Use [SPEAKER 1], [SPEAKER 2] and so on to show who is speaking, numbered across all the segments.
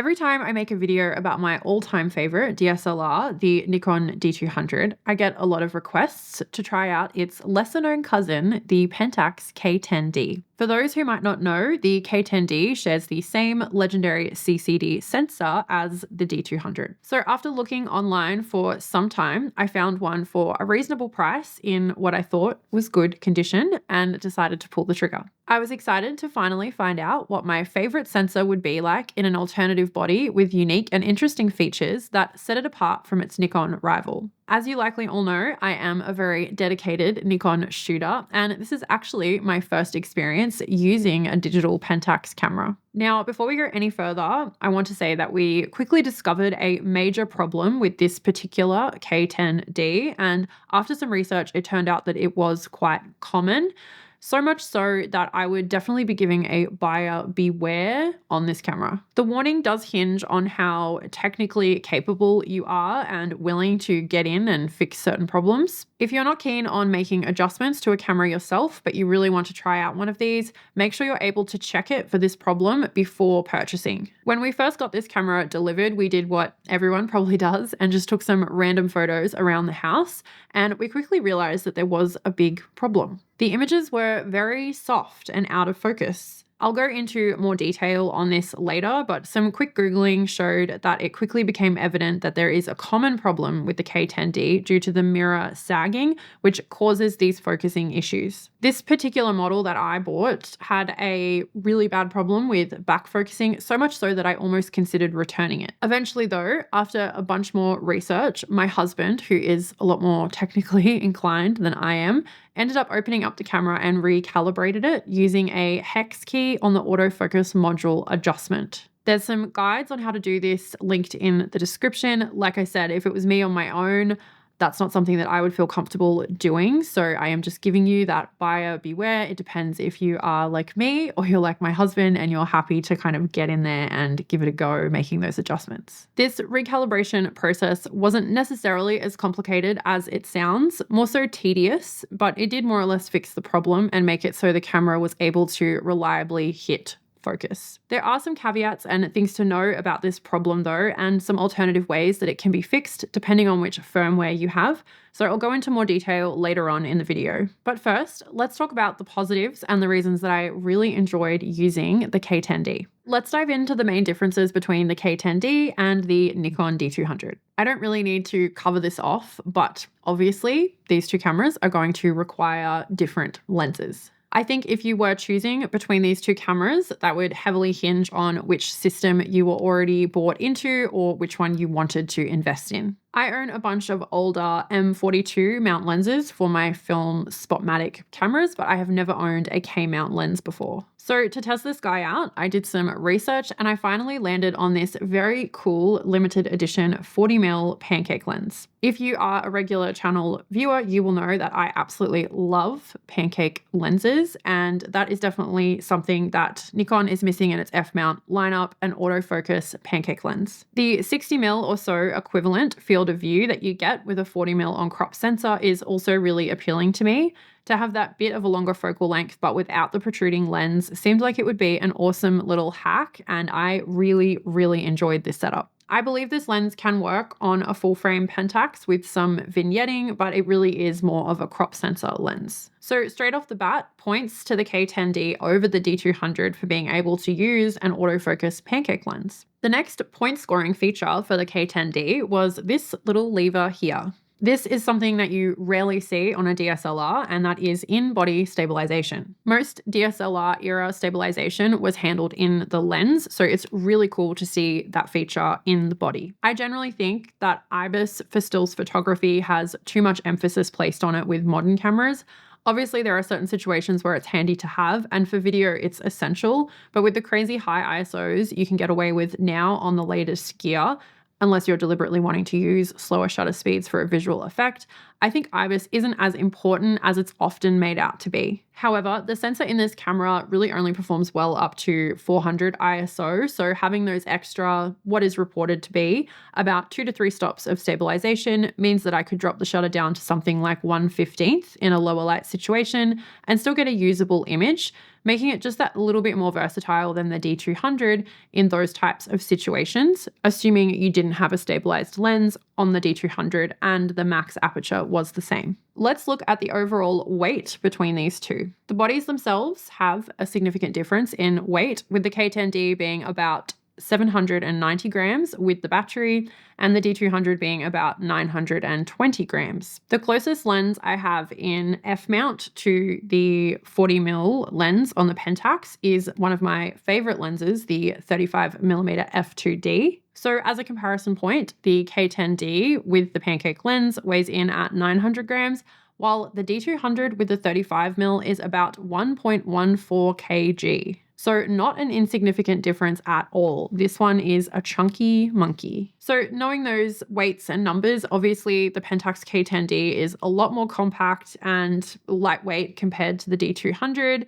[SPEAKER 1] Every time I make a video about my all-time favorite DSLR, the Nikon D200, I get a lot of requests to try out its lesser-known cousin, the Pentax K10D. For those who might not know, the K10D shares the same legendary CCD sensor as the D200. So after looking online for some time, I found one for a reasonable price in what I thought was good condition and decided to pull the trigger. I was excited to finally find out what my favorite sensor would be like in an alternative body with unique and interesting features that set it apart from its Nikon rival. As you likely all know, I am a very dedicated Nikon shooter, and this is actually my first experience using a digital Pentax camera. Now, before we go any further, I want to say that we quickly discovered a major problem with this particular K10D, and after some research, it turned out that it was quite common. So much so that I would definitely be giving a buyer beware on this camera. The warning does hinge on how technically capable you are and willing to get in and fix certain problems. If you're not keen on making adjustments to a camera yourself, but you really want to try out one of these, make sure you're able to check it for this problem before purchasing. When we first got this camera delivered, we did what everyone probably does and just took some random photos around the house, and we quickly realized that there was a big problem. The images were very soft and out of focus. I'll go into more detail on this later, but some quick Googling showed that it quickly became evident that there is a common problem with the K10D due to the mirror sagging, which causes these focusing issues. This particular model that I bought had a really bad problem with back focusing, so much so that I almost considered returning it. Eventually though, after a bunch more research, my husband, who is a lot more technically inclined than I am, ended up opening up the camera and recalibrated it using a hex key on the autofocus module adjustment. There's some guides on how to do this linked in the description. Like I said, if it was me on my own, that's not something that I would feel comfortable doing. So I am just giving you that buyer beware. It depends if you are like me or you're like my husband and you're happy to kind of get in there and give it a go making those adjustments. This recalibration process wasn't necessarily as complicated as it sounds, more so tedious, but it did more or less fix the problem and make it so the camera was able to reliably hit focus. There are some caveats and things to know about this problem though, and some alternative ways that it can be fixed depending on which firmware you have. So I'll go into more detail later on in the video. But first, let's talk about the positives and the reasons that I really enjoyed using the K10D. Let's dive into the main differences between the K10D and the Nikon D200. I don't really need to cover this off, but obviously these two cameras are going to require different lenses. I think if you were choosing between these two cameras, that would heavily hinge on which system you were already bought into or which one you wanted to invest in. I own a bunch of older M42 mount lenses for my film Spotmatic cameras, but I have never owned a K-mount lens before. So to test this guy out, I did some research and I finally landed on this very cool limited edition 40mm pancake lens. If you are a regular channel viewer, you will know that I absolutely love pancake lenses, and that is definitely something that Nikon is missing in its F-mount lineup, an autofocus pancake lens. The 60mm or so equivalent field of view that you get with a 40mm on crop sensor is also really appealing to me. To have that bit of a longer focal length but without the protruding lens seemed like it would be an awesome little hack, and I really, really enjoyed this setup. I believe this lens can work on a full frame Pentax with some vignetting, but it really is more of a crop sensor lens. So straight off the bat, points to the K10D over the D200 for being able to use an autofocus pancake lens. The next point scoring feature for the K10D was this little lever here. This is something that you rarely see on a DSLR, and that is in-body stabilization. Most DSLR era stabilization was handled in the lens, so it's really cool to see that feature in the body. I generally think that IBIS for stills photography has too much emphasis placed on it with modern cameras. Obviously, there are certain situations where it's handy to have, and for video, it's essential, but with the crazy high ISOs you can get away with now on the latest gear, unless you're deliberately wanting to use slower shutter speeds for a visual effect, I think IBIS isn't as important as it's often made out to be. However, the sensor in this camera really only performs well up to 400 ISO, so having those extra, what is reported to be about 2 to 3 stops of stabilization means that I could drop the shutter down to something like 1/15 in a lower light situation and still get a usable image, making it just that little bit more versatile than the D200 in those types of situations, assuming you didn't have a stabilized lens on the D200 and the max aperture was the same. Let's look at the overall weight between these two. The bodies themselves have a significant difference in weight, with the K10D being about 790 grams with the battery and the D200 being about 920 grams. The closest lens I have in f-mount to the 40mm lens on the Pentax is one of my favorite lenses, the 35mm f2D. So as a comparison point, the K10D with the pancake lens weighs in at 900 grams, while the D200 with the 35mm is about 1.14 kg. So not an insignificant difference at all. This one is a chunky monkey. So knowing those weights and numbers, obviously the Pentax K10D is a lot more compact and lightweight compared to the D200.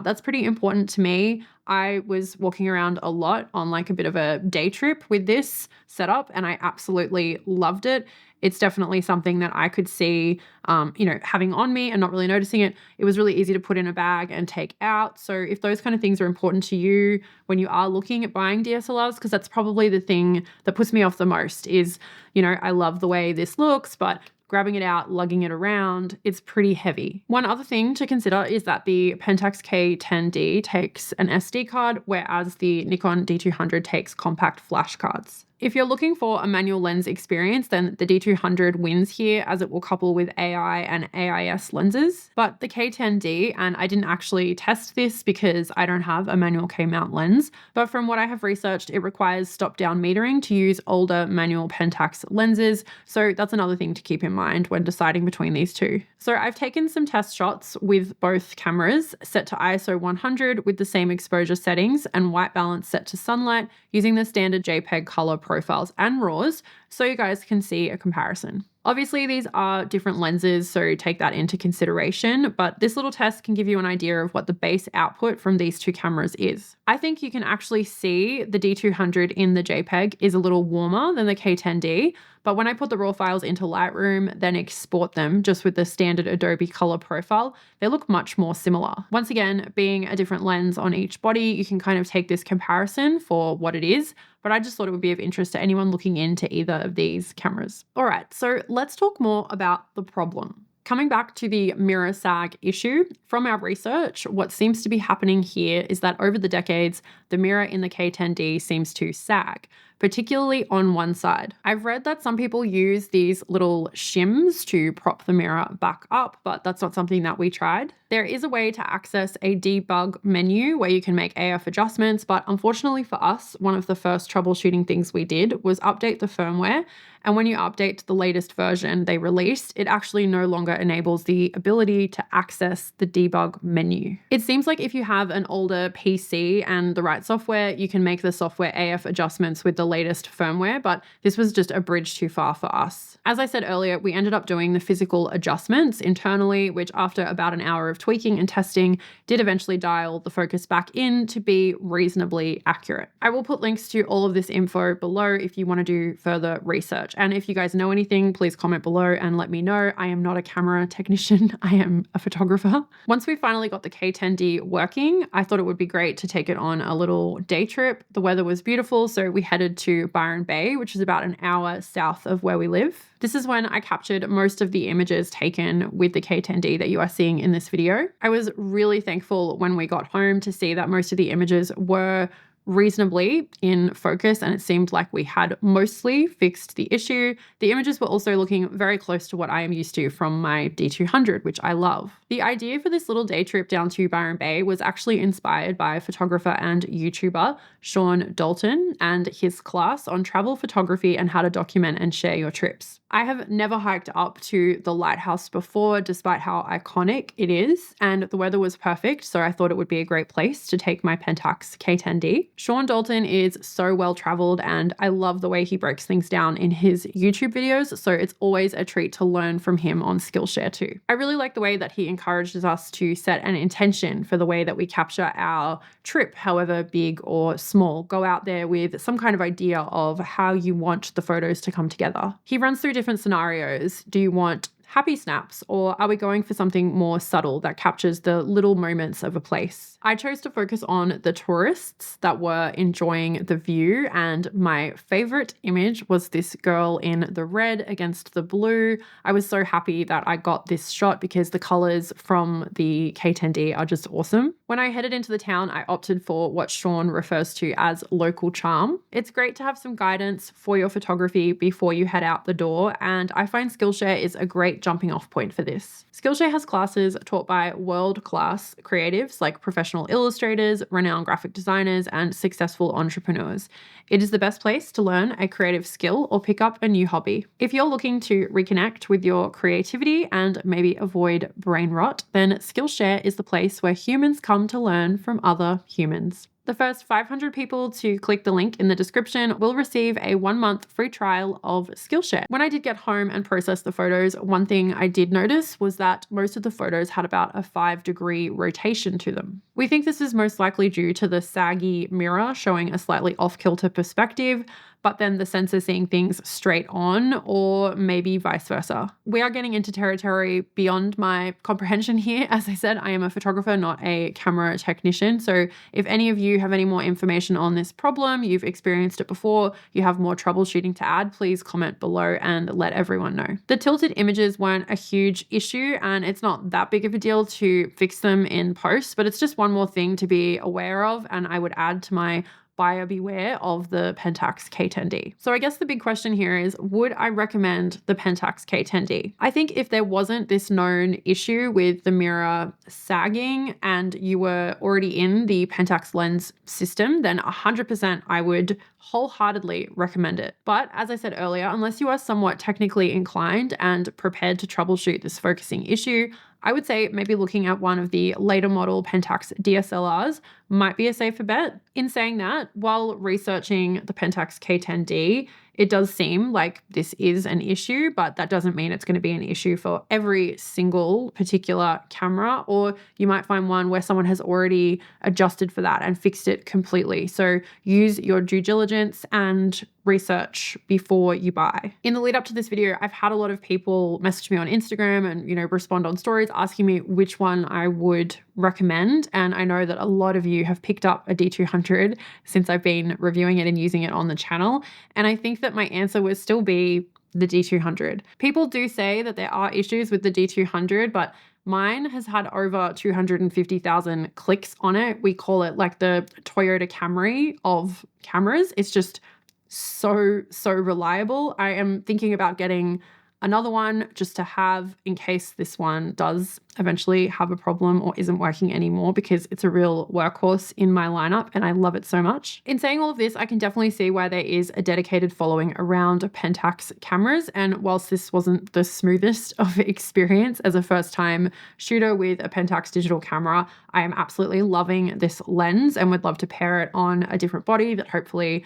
[SPEAKER 1] That's pretty important to me. I was walking around a lot on like a bit of a day trip with this setup and I absolutely loved it. It's definitely something that I could see, having on me and not really noticing it. It was really easy to put in a bag and take out. So if those kind of things are important to you when you are looking at buying DSLRs, because that's probably the thing that puts me off the most is, I love the way this looks, but grabbing it out, lugging it around, it's pretty heavy. One other thing to consider is that the Pentax K10D takes an SD card, whereas the Nikon D200 takes compact flash cards. If you're looking for a manual lens experience, then the D200 wins here as it will couple with AI and AIS lenses. But the K10D, and I didn't actually test this because I don't have a manual K-mount lens, but from what I have researched, it requires stop-down metering to use older manual Pentax lenses. So that's another thing to keep in mind when deciding between these two. So I've taken some test shots with both cameras set to ISO 100 with the same exposure settings and white balance set to sunlight using the standard JPEG color profiles and RAWs so you guys can see a comparison. Obviously, these are different lenses, so take that into consideration, but this little test can give you an idea of what the base output from these two cameras is. I think you can actually see the D200 in the JPEG is a little warmer than the K10D, but when I put the raw files into Lightroom, then export them just with the standard Adobe color profile, they look much more similar. Once again, being a different lens on each body, you can kind of take this comparison for what it is, but I just thought it would be of interest to anyone looking into either of these cameras. All right, so let's talk more about the problem. Coming back to the mirror sag issue, from our research, what seems to be happening here is that over the decades, the mirror in the K10D seems to sag, particularly on one side. I've read that some people use these little shims to prop the mirror back up, but that's not something that we tried. There is a way to access a debug menu where you can make AF adjustments, but unfortunately for us, one of the first troubleshooting things we did was update the firmware. And when you update to the latest version they released, it actually no longer enables the ability to access the debug menu. It seems like if you have an older PC and the right software, you can make the software AF adjustments with the latest firmware, but this was just a bridge too far for us. As I said earlier, we ended up doing the physical adjustments internally, which after about an hour of tweaking and testing, did eventually dial the focus back in to be reasonably accurate. I will put links to all of this info below if you want to do further research. And if you guys know anything, please comment below and let me know. I am not a camera technician, I am a photographer. Once we finally got the K10D working, I thought it would be great to take it on a little day trip. The weather was beautiful, so we headed to Byron Bay, which is about an hour south of where we live. This is when I captured most of the images taken with the K10D that you are seeing in this video. I was really thankful when we got home to see that most of the images were reasonably in focus and it seemed like we had mostly fixed the issue. The images were also looking very close to what I am used to from my D200, which I love. The idea for this little day trip down to Byron Bay was actually inspired by photographer and YouTuber Sean Dalton and his class on travel photography and how to document and share your trips. I have never hiked up to the lighthouse before, despite how iconic it is, and the weather was perfect, so I thought it would be a great place to take my Pentax K10D. Sean Dalton is so well traveled, and I love the way he breaks things down in his YouTube videos, so it's always a treat to learn from him on Skillshare too. I really like the way that he encourages us to set an intention for the way that we capture our trip, however big or small. Go out there with some kind of idea of how you want the photos to come together. He runs through different scenarios. Do you want happy snaps, or are we going for something more subtle that captures the little moments of a place? I chose to focus on the tourists that were enjoying the view, and my favorite image was this girl in the red against the blue. I was so happy that I got this shot because the colors from the K10D are just awesome. When I headed into the town, I opted for what Sean refers to as local charm. It's great to have some guidance for your photography before you head out the door, and I find Skillshare is a great jumping off point for this. Skillshare has classes taught by world-class creatives like professional illustrators, renowned graphic designers, and successful entrepreneurs. It is the best place to learn a creative skill or pick up a new hobby. If you're looking to reconnect with your creativity and maybe avoid brain rot, then Skillshare is the place where humans come to learn from other humans. The first 500 people to click the link in the description will receive a 1-month free trial of Skillshare. When I did get home and process the photos, one thing I did notice was that most of the photos had about a 5-degree rotation to them. We think this is most likely due to the saggy mirror showing a slightly off-kilter perspective, but then the sensor seeing things straight on, or maybe vice versa. We are getting into territory beyond my comprehension here. As I said, I am a photographer, not a camera technician. So if any of you have any more information on this problem, you've experienced it before, you have more troubleshooting to add, please comment below and let everyone know. The tilted images weren't a huge issue, and it's not that big of a deal to fix them in post, but it's just one more thing to be aware of, and I would add to my buyer beware of the Pentax K10D. So I guess the big question here is, would I recommend the Pentax K10D? I think if there wasn't this known issue with the mirror sagging and you were already in the Pentax lens system, then 100% I would wholeheartedly recommend it. But as I said earlier, unless you are somewhat technically inclined and prepared to troubleshoot this focusing issue, I would say maybe looking at one of the later model Pentax DSLRs might be a safer bet. In saying that, while researching the Pentax K10D, it does seem like this is an issue, but that doesn't mean it's going to be an issue for every single particular camera, or you might find one where someone has already adjusted for that and fixed it completely. So use your due diligence and research before you buy. In the lead up to this video, I've had a lot of people message me on Instagram and, respond on stories asking me which one I would recommend. And I know that a lot of you have picked up a D200 since I've been reviewing it and using it on the channel. And I think that my answer would still be the D200. People do say that there are issues with the D200, but mine has had over 250,000 clicks on it. We call it like the Toyota Camry of cameras. It's just so reliable. I am thinking about getting another one just to have in case this one does eventually have a problem or isn't working anymore, because it's a real workhorse in my lineup and I love it so much. In saying all of this, I can definitely see why there is a dedicated following around Pentax cameras, and whilst this wasn't the smoothest of experience as a first-time shooter with a Pentax digital camera, I am absolutely loving this lens and would love to pair it on a different body that hopefully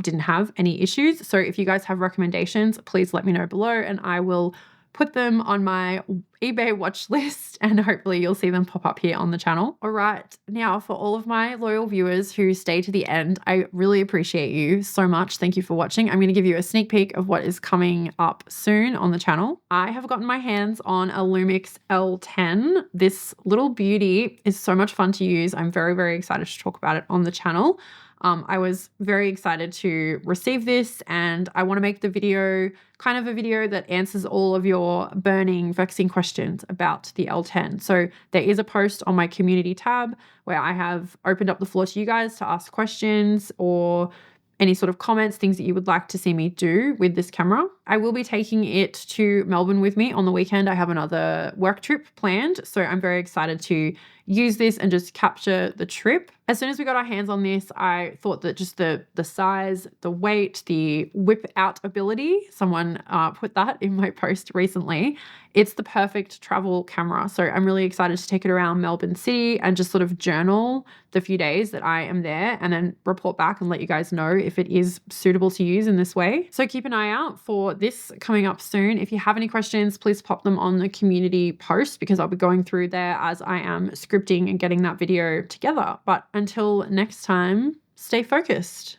[SPEAKER 1] didn't have any issues. So if you guys have recommendations, please let me know below and I will put them on my eBay watch list and hopefully you'll see them pop up here on the channel. All right, now for all of my loyal viewers who stay to the end, I really appreciate you so much. Thank you for watching. I'm going to give you a sneak peek of what is coming up soon on the channel. I have gotten my hands on a Lumix L10. This little beauty is so much fun to use. I'm very excited to talk about it on the channel. I was very excited to receive this, and I want to make the video kind of a video that answers all of your burning, vexing questions about the L10. So there is a post on my community tab where I have opened up the floor to you guys to ask questions or any sort of comments, things that you would like to see me do with this camera. I will be taking it to Melbourne with me on the weekend. I have another work trip planned, so I'm very excited to use this and just capture the trip. As soon as we got our hands on this, I thought that just the size, the weight, the whip out ability, someone put that in my post recently. It's the perfect travel camera. So I'm really excited to take it around Melbourne City and just sort of journal the few days that I am there and then report back and let you guys know if it is suitable to use in this way. So keep an eye out for this coming up soon. If you have any questions, please pop them on the community post because I'll be going through there as I am scripting and getting that video together. But until next time, stay focused.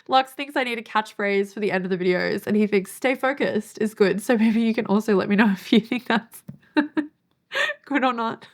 [SPEAKER 1] Lux thinks I need a catchphrase for the end of the videos and he thinks stay focused is good. So maybe you can also let me know if you think that's good or not.